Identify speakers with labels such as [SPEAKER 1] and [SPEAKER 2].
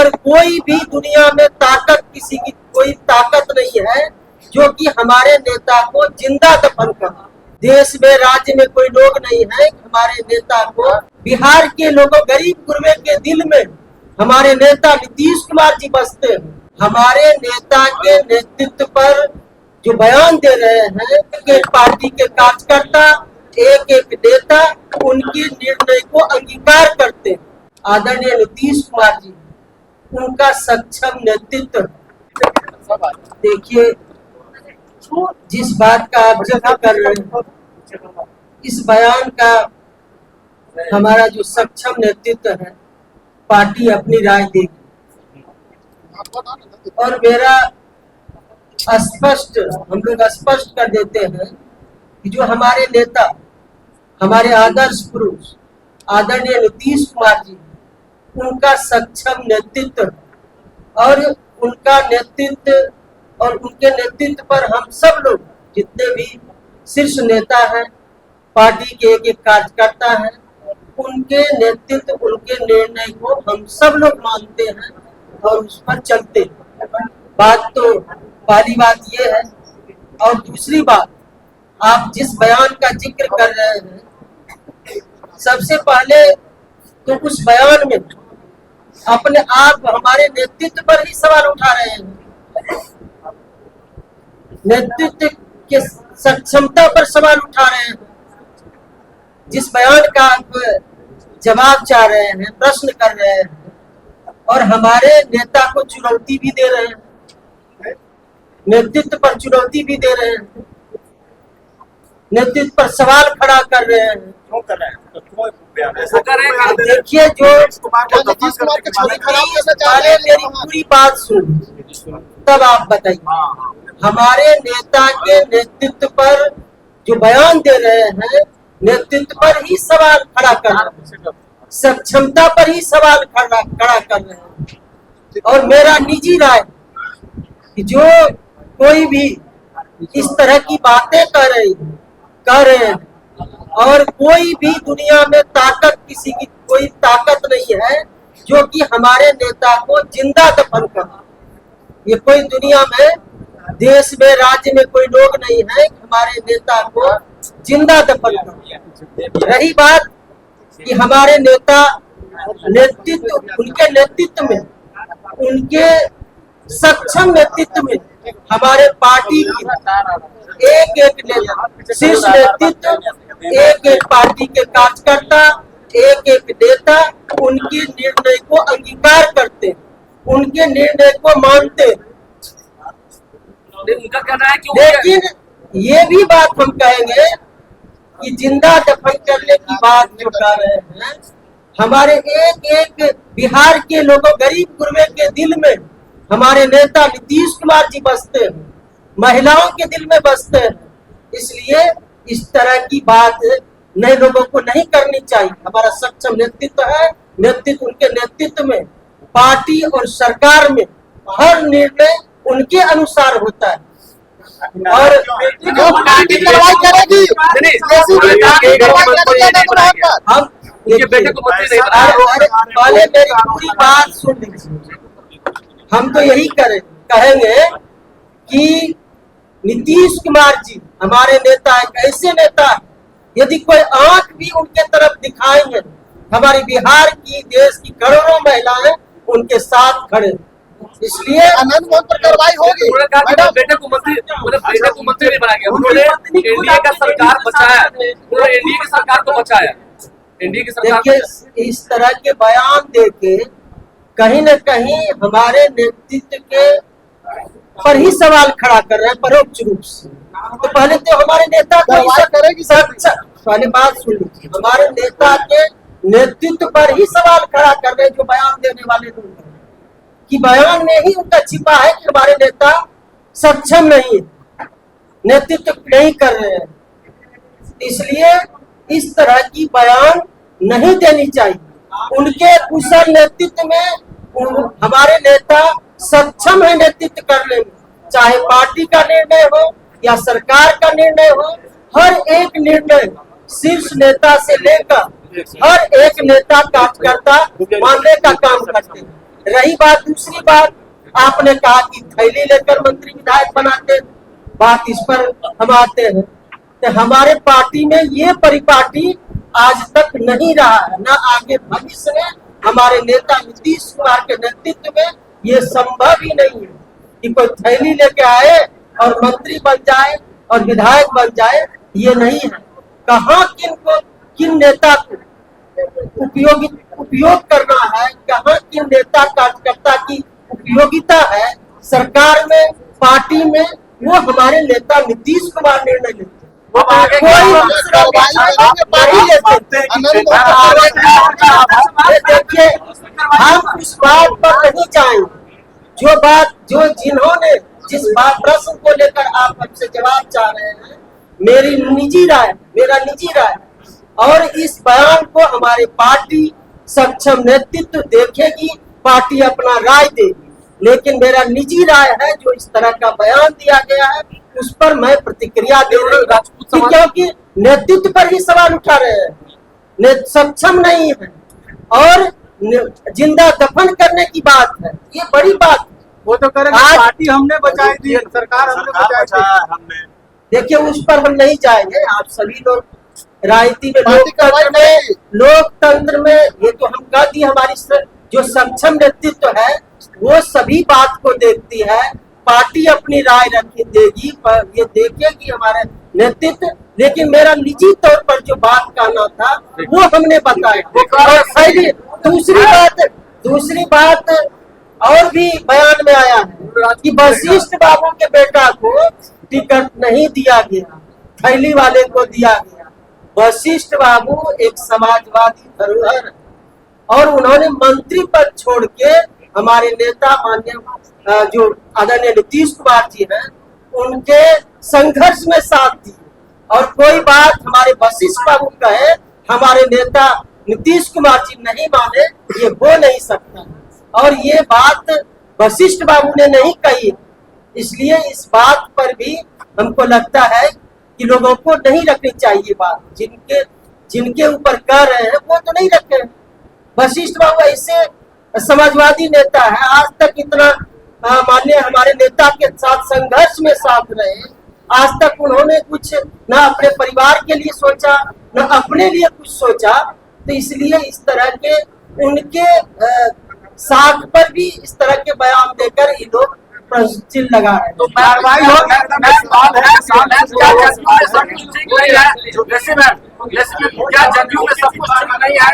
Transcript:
[SPEAKER 1] और कोई भी दुनिया में ताकत, किसी की कोई ताकत नहीं है जो कि हमारे नेता को जिंदा दफन कर। देश में, राज्य में कोई लोग नहीं है हमारे नेता को। बिहार के लोगों, गरीब गुरबे के दिल में हमारे नेता नीतीश कुमार जी बसते हैं। हमारे नेता के नेतृत्व पर जो बयान दे रहे हैं कि पार्टी के कार्यकर्ता, एक एक नेता उनके निर्णय को अंगीकार करते हैं। आदरणीय नीतीश कुमार जी, उनका सक्षम नेतृत्व। देखिए, जिस बात का आप जिक्र कर रहे हैं, इस बयान का हमारा जो सक्षम नेतृत्व है, पार्टी अपनी राय देगी। और मेरा स्पष्ट, हम लोग स्पष्ट कर देते हैं कि जो हमारे नेता, हमारे आदर्श पुरुष आदरणीय नीतीश कुमार जी, उनका सक्षम नेतृत्व और उनका नेतृत्व और उनके नेतृत्व पर हम सब लोग, जितने भी शीर्ष नेता हैं, पार्टी के एक एक कार्यकर्ता हैं, उनके नेतृत्व, उनके निर्णय को हम सब लोग मानते हैं और उस पर चलते हैं। बात तो पहली बात ये है। और दूसरी बात, आप जिस बयान का जिक्र कर रहे हैं, सबसे पहले तो उस बयान में अपने आप हमारे नेतृत्व पर ही सवाल उठा रहे हैं, नेतृत्व के सक्षमता पर सवाल उठा रहे हैं। जिस बयान का आप जवाब चाह रहे हैं, प्रश्न कर रहे हैं, और हमारे नेता को चुनौती भी दे रहे हैं, नेतृत्व पर चुनौती भी दे रहे हैं, नेतृत्व पर सवाल खड़ा कर रहे हैं।
[SPEAKER 2] क्यों कर रहे हैं?
[SPEAKER 1] देखिए, जो पहले मेरी पूरी बात सुन, तब आप बताइए। हमारे नेता के नेतृत्व पर जो बयान दे रहे हैं, नेतृत्व पर ही सवाल खड़ा कर रहे हैं, सक्षमता पर ही सवाल खड़ा कर रहे हैं। और मेरा निजी राय कि जो कोई भी इस तरह की बातें कर रहे हैं, और कोई भी दुनिया में ताकत, किसी की कोई ताकत नहीं है जो कि हमारे नेता को जिंदा दफन कर। ये कोई दुनिया में, देश में, राज्य में कोई लोग नहीं है हमारे नेता को जिंदा दफन कर। रही बात कि हमारे नेता नेतृत्व, उनके नेतृत्व में, उनके सक्षम नेतृत्व में हमारे पार्टी की एक एक नेता, शीर्ष नेतृत्व, एक एक पार्टी के कार्यकर्ता, एक एक नेता उनके निर्णय को अंगीकार करते, उनके निर्णय को मानते।
[SPEAKER 2] उनका कहना है कि
[SPEAKER 1] लेकिन ये भी बात हम कहेंगे कि जिंदा दफन करने की बात जो कर रहे हैं, हमारे एक एक बिहार के लोगों, गरीब गुरबे के दिल में हमारे नेता नीतीश कुमार जी बसते हैं, महिलाओं के दिल में बसते हैं। इसलिए इस तरह की बात नए लोगों को नहीं करनी चाहिए। हमारा सक्षम नेतृत्व है, नेतृत्व, उनके नेतृत्व में पार्टी और सरकार में हर निर्णय उनके अनुसार होता है। और हम पहले मेरी पूरी बात सुन लीजिए। हम तो यही कहेंगे कि नीतीश कुमार जी हमारे नेता है, ऐसे नेता है, यदि कोई आंख भी उनके तरफ दिखाएंगे, हमारी बिहार की, देश की करोड़ों महिलाएं उनके साथ खड़े। इसलिए
[SPEAKER 3] आनंद मोहन पर कार्रवाई होगी।
[SPEAKER 2] बेटे को मंत्री नहीं बनाया गया, उन्होंने एनडीए का सरकार बचाया, उन्होंने एनडीए की सरकार को बचाया, एनडीए की सरकार।
[SPEAKER 1] देखिए, इस तरह के बयान देके कहीं न कहीं हमारे नेतृत्व के पर ही सवाल खड़ा कर रहे हैं, परोक्ष रूप से। तो पहले तो हमारे नेता
[SPEAKER 3] करेगी,
[SPEAKER 1] पहले बात सुन लीजिए। हमारे नेता के नेतृत्व पर ही सवाल खड़ा कर रहे हैं जो बयान देने वाले लोग हैं, कि बयान में ही उनका छिपा है कि हमारे नेता सक्षम नहीं है, नेतृत्व नहीं कर रहे हैं। इसलिए इस तरह की बयान नहीं देनी चाहिए। उनके कुशल नेतृत्व में हमारे नेता सक्षम है नेतृत्व करने में, चाहे पार्टी का निर्णय हो या सरकार का निर्णय हो। हर एक निर्णय शीर्ष नेता से लेकर हर एक नेता कार्यकर्ता मानने का काम करते हैं। रही बात दूसरी बात, आपने कहा कि थैली लेकर मंत्री विधायक बनाते हैं, बात इस पर हम आते हैं तो हमारे पार्टी में ये परिपाटी आज तक नहीं रहा है, न आगे भविष्य में हमारे नेता नीतीश कुमार के नेतृत्व में ये संभव ही नहीं है कि कोई थैली लेके आए और मंत्री बन जाए और विधायक बन जाए, ये नहीं है। कहाँ किन नेता को उपयोग करना है, कहाँ किन नेता कार्यकर्ता की उपयोगिता है सरकार में, पार्टी में, वो हमारे नेता नीतीश कुमार निर्णय लेते हैं।
[SPEAKER 2] वो आगे
[SPEAKER 1] देखिए, हम उस बात पर नहीं जाएंगे जिन्होंने जिस बात प्रश्न को लेकर आप हमसे जवाब चाह रहे हैं, मेरा निजी राय और इस बयान को हमारी पार्टी सक्षम नेतृत्व देखेगी, पार्टी अपना राय देगी, लेकिन मेरा निजी राय है जो इस तरह का बयान दिया गया है उस पर मैं प्रतिक्रिया दे रही हूँ, क्योंकि नेतृत्व पर ही सवाल उठा रहे हैं, सक्षम नहीं है और जिंदा दफन करने की बात है, ये बड़ी बात है।
[SPEAKER 3] वो तो करेंगे, पार्टी हमने बचाई थी, सरकार हमने बचाई थी।
[SPEAKER 1] देखिए, उस पर हम नहीं जाएंगे। आप सभी लोग राजनीति में, लोकतंत्र में ये तो हम कह दिए, हमारी जो सक्षम नेतृत्व है वो सभी बात को देखती है, पार्टी अपनी राय देगी, ये देखेगी हमारे नेतृत्व, लेकिन मेरा निजी तौर पर जो बात कहना था वो हमने बताया। दूसरी बात और भी बयान में आया है कि वशिष्ठ बाबू के बेटा को टिकट नहीं दिया गया, थैली वाले को दिया गया। वशिष्ठ बाबू एक समाजवादी धरोहर है और उन्होंने मंत्री पद छोड़ के हमारे नेता माननीय जो आदरणीय नीतीश कुमार जी हैं उनके संघर्ष में साथ दी, और कोई बात हमारे वशिष्ठ बाबू कहे हमारे नेता नीतीश कुमार जी नहीं माने, ये हो नहीं सकता। और ये बात वशिष्ठ बाबू ने नहीं कही, इसलिए इस बात पर भी हमको लगता है कि लोगों को नहीं रखनी चाहिए बात, जिनके ऊपर कह रहे हैं वो तो नहीं रखे। वशिष्ठ बाबू ऐसे समाजवादी नेता है, आज तक इतना माननीय हमारे नेता के साथ संघर्ष में साथ रहे, आज तक उन्होंने कुछ न अपने परिवार के लिए सोचा न अपने लिए कुछ सोचा, तो इसलिए इस तरह के उनके साथ पर भी इस तरह के बयान देकर ये लोग प्रश्न लगा रहे हैं।
[SPEAKER 2] तो कार्रवाई हो क्या जदयू में सब कुछ नहीं है?